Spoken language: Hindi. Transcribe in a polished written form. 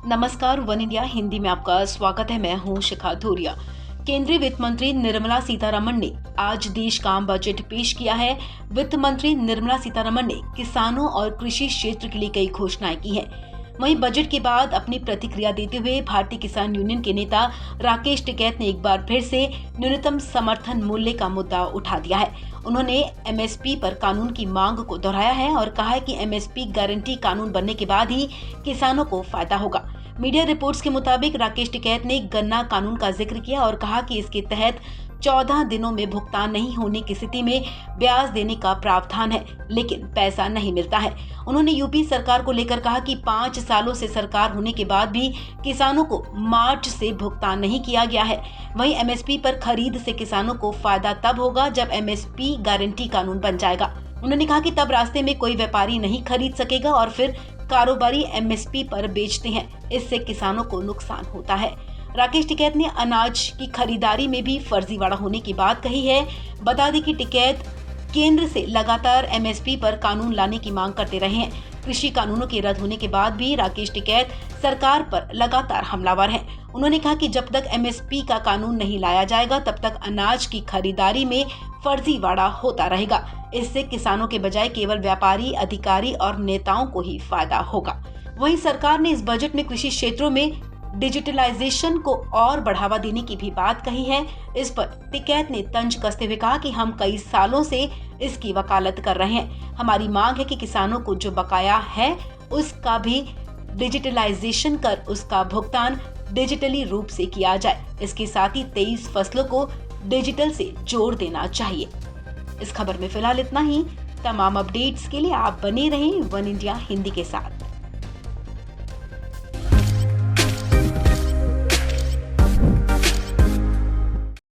नमस्कार, वन इंडिया हिंदी में आपका स्वागत है। मैं हूं शिखा धूरिया। केंद्रीय वित्त मंत्री निर्मला सीतारमण ने आज देश का आम बजट पेश किया है। वित्त मंत्री निर्मला सीतारमण ने किसानों और कृषि क्षेत्र के लिए कई घोषणाएं की हैं। वहीं बजट के बाद अपनी प्रतिक्रिया देते हुए भारतीय किसान यूनियन के नेता राकेश टिकैत ने एक बार फिर से न्यूनतम समर्थन मूल्य का मुद्दा उठा दिया है। उन्होंने एमएसपी पर कानून की मांग को दोहराया है और कहा है कि एमएसपी गारंटी कानून बनने के बाद ही किसानों को फायदा होगा। मीडिया रिपोर्ट्स के मुताबिक राकेश टिकैत ने गन्ना कानून का जिक्र किया और कहा कि इसके तहत 14 दिनों में भुगतान नहीं होने की स्थिति में ब्याज देने का प्रावधान है, लेकिन पैसा नहीं मिलता है। उन्होंने यूपी सरकार को लेकर कहा कि 5 सालों से सरकार होने के बाद भी किसानों को मार्च से भुगतान नहीं किया गया है। वहीं एमएसपी पर खरीद से किसानों को फायदा तब होगा जब एमएसपी गारंटी कानून बन जाएगा। उन्होंने कहा कि तब रास्ते में कोई व्यापारी नहीं खरीद सकेगा और फिर कारोबारी एमएसपी पर बेचते हैं, इससे किसानों को नुकसान होता है। राकेश टिकैत ने अनाज की खरीदारी में भी फर्जीवाड़ा होने की बात कही है। बता दें कि टिकैत केंद्र से लगातार एमएसपी पर कानून लाने की मांग करते रहे हैं। कृषि कानूनों के रद्द होने के बाद भी राकेश टिकैत सरकार पर लगातार हमलावर हैं। उन्होंने कहा कि जब तक एमएसपी का कानून नहीं लाया जाएगा तब तक अनाज की खरीदारी में फर्जीवाड़ा होता रहेगा। इससे किसानों के बजाय केवल व्यापारी, अधिकारी और नेताओं को ही फायदा होगा। वहीं सरकार ने इस बजट में कृषि क्षेत्रों में डिजिटलाइजेशन को और बढ़ावा देने की भी बात कही है। इस पर टिकैत ने तंज कसते हुए कहा कि हम कई सालों से इसकी वकालत कर रहे हैं। हमारी मांग है कि किसानों को जो बकाया है उसका भी डिजिटलाइजेशन कर उसका भुगतान डिजिटली रूप से किया जाए। इसके साथ ही 23 फसलों को डिजिटल से जोड़ देना चाहिए। इस खबर में फिलहाल इतना ही। तमाम अपडेट्स के लिए आप बने रहें वन इंडिया हिंदी के साथ।